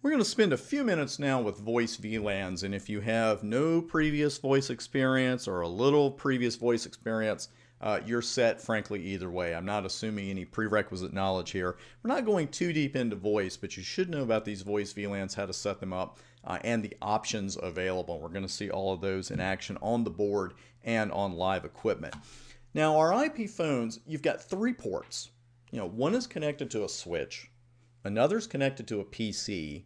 We're going to spend a few minutes now with voice VLANs, and if you have no previous voice experience or a little previous voice experience, you're set, frankly, either way. I'm not assuming any prerequisite knowledge here. We're not going too deep into voice, but you should know about these voice VLANs, how to set them up, and the options available. We're going to see all of those in action on the board and on live equipment. Now, our IP phones, you've got 3 ports. One is connected to a switch, another's connected to a PC,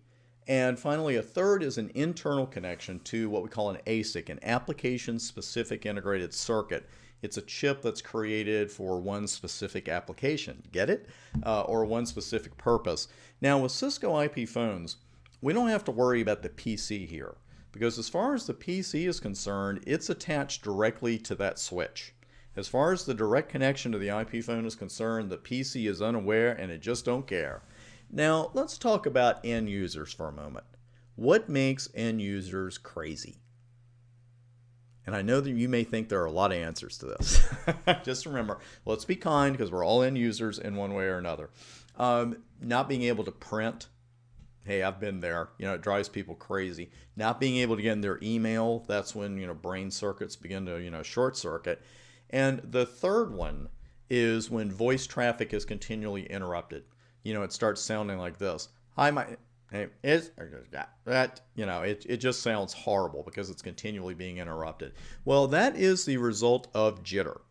and finally, a third is an internal connection to what we call an ASIC, an application-specific integrated circuit. It's a chip that's created for one specific application. Get it? Or one specific purpose. Now, with Cisco IP phones, we don't have to worry about the PC here, because as far as the PC is concerned, it's attached directly to that switch. As far as the direct connection to the IP phone is concerned, the PC is unaware and it just don't care. Now, let's talk about end users for a moment. What makes end users crazy? And I know that you may think there are a lot of answers to this. Just remember, let's be kind because we're all end users in one way or another. Not being able to print. Hey, I've been there. It drives people crazy. Not being able to get in their email. That's when, brain circuits begin to, short circuit. And the third one is when voice traffic is continually interrupted. It starts sounding like this. Hi, hey, it just sounds horrible because it's continually being interrupted. Well, that is the result of jitter.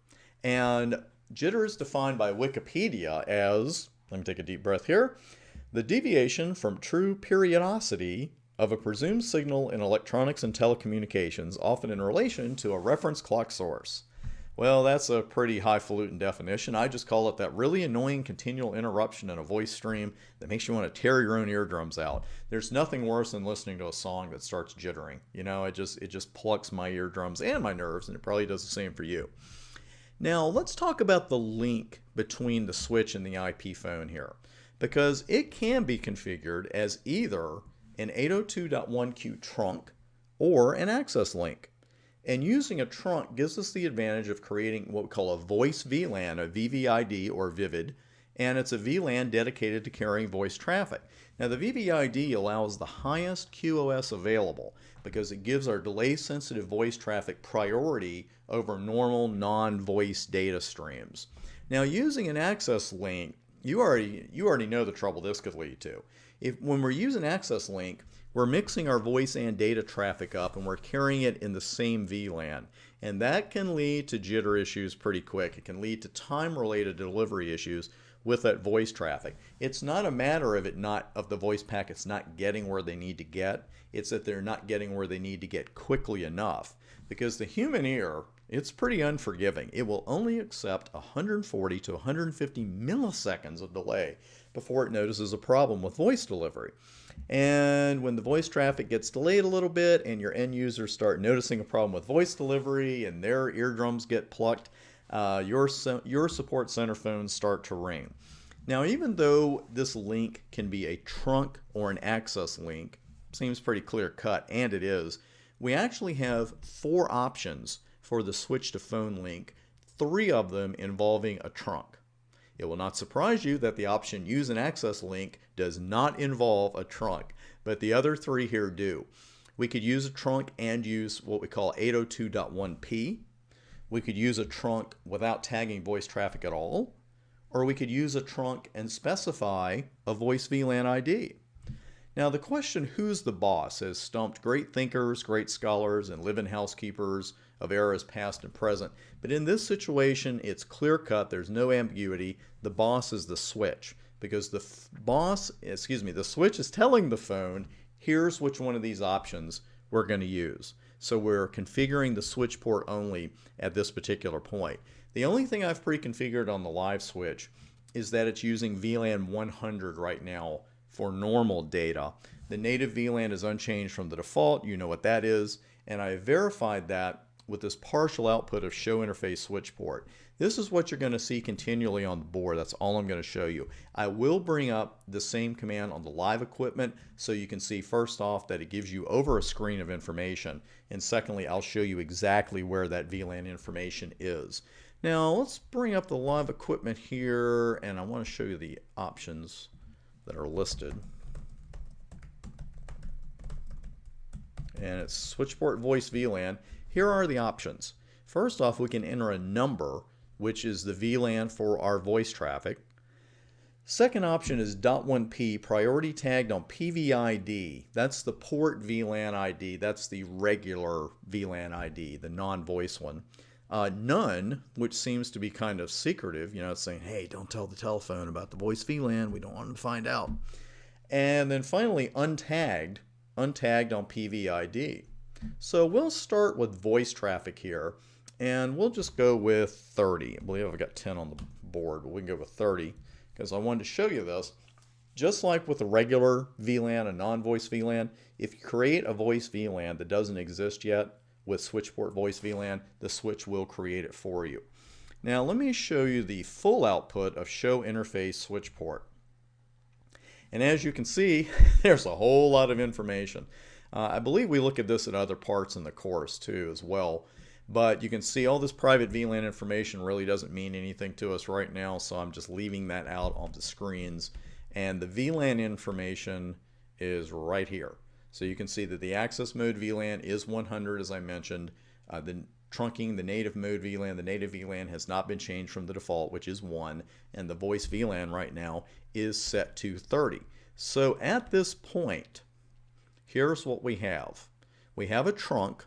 And jitter is defined by Wikipedia as, let me take a deep breath here, the deviation from true periodicity of a presumed signal in electronics and telecommunications, often in relation to a reference clock source. Well, that's a pretty highfalutin definition. I just call it that really annoying continual interruption in a voice stream that makes you want to tear your own eardrums out. There's nothing worse than listening to a song that starts jittering. It just plucks my eardrums and my nerves, and it probably does the same for you. Now, let's talk about the link between the switch and the IP phone here, because it can be configured as either an 802.1q trunk or an access link. And using a trunk gives us the advantage of creating what we call a voice VLAN, a VVID or Vivid, and it's a VLAN dedicated to carrying voice traffic. Now the VVID allows the highest QoS available because it gives our delay-sensitive voice traffic priority over normal non-voice data streams. Now using an access link, you already know the trouble this could lead to. When we're using access link, we're mixing our voice and data traffic up and we're carrying it in the same VLAN. And that can lead to jitter issues pretty quick. It can lead to time-related delivery issues with that voice traffic. It's not a matter of the voice packets not getting where they need to get. It's that they're not getting where they need to get quickly enough. Because the human ear, it's pretty unforgiving. It will only accept 140 to 150 milliseconds of delay before it notices a problem with voice delivery. And when the voice traffic gets delayed a little bit and your end users start noticing a problem with voice delivery and their eardrums get plucked, your support center phones start to ring. Now, even though this link can be a trunk or an access link, seems pretty clear cut, and it is, we actually have 4 options for the switch to phone link, 3 of them involving a trunk. It will not surprise you that the option use an access link does not involve a trunk, but the other 3 here do. We could use a trunk and use what we call 802.1p. We could use a trunk without tagging voice traffic at all, or we could use a trunk and specify a voice VLAN ID. Now the question, who's the boss, has stumped great thinkers, great scholars, and live-in housekeepers of eras past and present. But in this situation, it's clear cut, there's no ambiguity. The boss is the switch, because the switch is telling the phone, here's which one of these options we're going to use. So we're configuring the switch port only at this particular point. The only thing I've pre-configured on the live switch is that it's using VLAN 100 right now for normal data. The native VLAN is unchanged from the default. You know what that is. And I verified that with this partial output of show interface switch port. This is what you're going to see continually on the board. That's all I'm going to show you. I will bring up the same command on the live equipment so you can see first off that it gives you over a screen of information. And secondly, I'll show you exactly where that VLAN information is. Now let's bring up the live equipment here, and I want to show you the options that are listed. and it's switchport voice VLAN. Here are the options. First off, we can enter a number, which is the VLAN for our voice traffic. Second option is .1p, priority tagged on PVID. That's the port VLAN ID. That's the regular VLAN ID, the non-voice one. None, which seems to be kind of secretive, you know, it's saying, hey, don't tell the telephone about the voice VLAN. We don't want them to find out. And then finally, untagged on PVID. So we'll start with voice traffic here, and we'll just go with 30. I believe I've got 10 on the board, but we can go with 30. Because I wanted to show you this. Just like with a regular VLAN, a non-voice VLAN, if you create a voice VLAN that doesn't exist yet with switchport voice VLAN, the switch will create it for you. Now let me show you the full output of show interface switchport. And as you can see, there's a whole lot of information. I believe we look at this at other parts in the course too as well. But you can see all this private VLAN information really doesn't mean anything to us right now, so I'm just leaving that out on the screens. And the VLAN information is right here. So you can see that the access mode VLAN is 100, as I mentioned. The trunking, the native mode VLAN, the native VLAN has not been changed from the default, which is 1. And the voice VLAN right now is set to 30. So at this point, here's what we have. We have a trunk,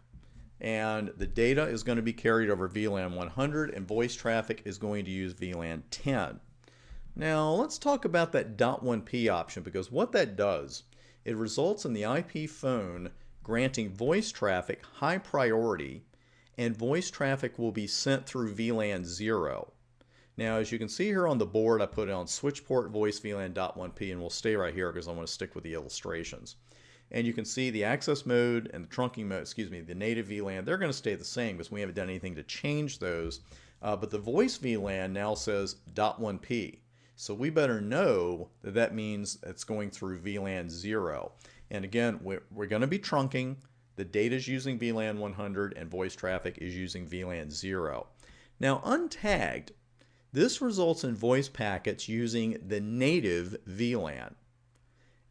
and the data is going to be carried over VLAN 100, and voice traffic is going to use VLAN 10. Now let's talk about that .1p option, because what that does, it results in the IP phone granting voice traffic high priority, and voice traffic will be sent through VLAN 0. Now as you can see here on the board, I put it on switchport voice VLAN .1p, and we'll stay right here because I want to stick with the illustrations. And you can see the access mode and the trunking mode, the native VLAN, they're going to stay the same because we haven't done anything to change those. But the voice VLAN now says .1p. So we better know that that means it's going through VLAN 0. And again, we're going to be trunking. The data is using VLAN 100 and voice traffic is using VLAN 0. Now untagged, this results in voice packets using the native VLAN.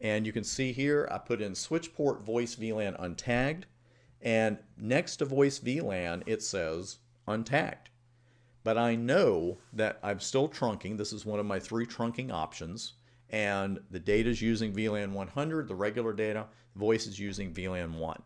And you can see here I put in switchport voice VLAN untagged, and next to voice VLAN it says untagged. But I know that I'm still trunking. This is one of my 3 trunking options, and the data is using VLAN 100, the regular data, voice is using VLAN 1.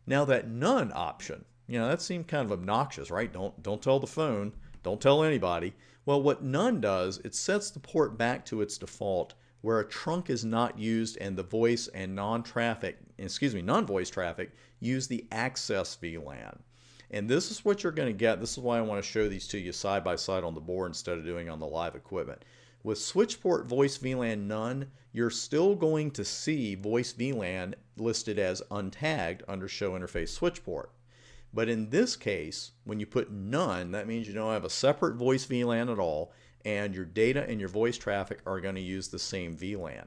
Now that none option, you know, that seemed kind of obnoxious, right? Don't tell the phone, don't tell anybody. Well, what none does, it sets the port back to its default, where a trunk is not used and the voice and non-voice traffic use the access VLAN. And this is what you're going to get. This is why I want to show these to you side by side on the board instead of doing on the live equipment. With switchport voice VLAN none, you're still going to see voice VLAN listed as untagged under show interface switchport. But in this case, when you put none, that means you don't have a separate voice VLAN at all, and your data and your voice traffic are going to use the same VLAN.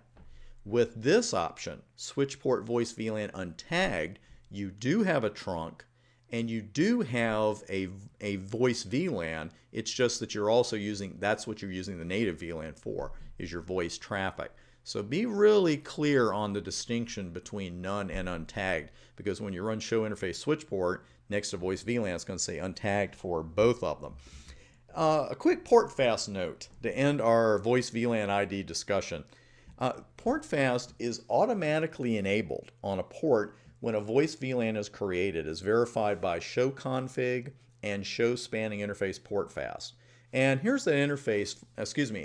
With this option, switchport voice VLAN untagged, you do have a trunk and you do have a voice VLAN. It's just that you're also using, that's what you're using the native VLAN for, is your voice traffic. So be really clear on the distinction between none and untagged, because when you run show interface switchport, next to voice VLAN, it's going to say untagged for both of them. A quick port fast note to end our voice VLAN ID discussion. Port fast is automatically enabled on a port when a voice VLAN is created, as verified by show config and show spanning interface port fast. And here's the interface,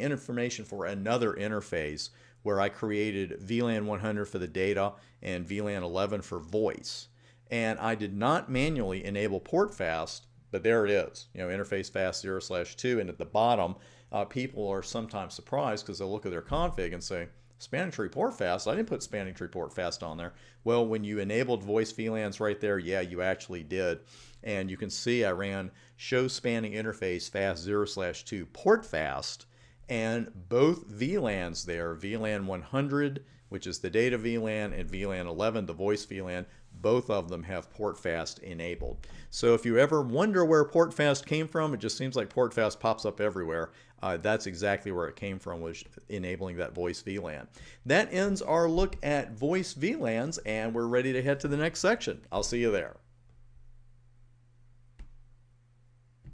information for another interface where I created VLAN 100 for the data and VLAN 11 for voice. And I did not manually enable port fast, but there it is, you know, interface fast 0/2, and at the bottom, people are sometimes surprised because they'll look at their config and say, spanning tree port fast, I didn't put spanning tree port fast on there. Well, when you enabled voice VLANs right there, yeah, you actually did. And you can see I ran show spanning interface fast 0/2 port fast, and both VLANs there, VLAN 100, which is the data VLAN, and VLAN 11, the voice VLAN, both of them have PortFast enabled. So if you ever wonder where PortFast came from, it just seems like PortFast pops up everywhere. That's exactly where it came from, was enabling that voice VLAN. That ends our look at voice VLANs, and we're ready to head to the next section. I'll see you there.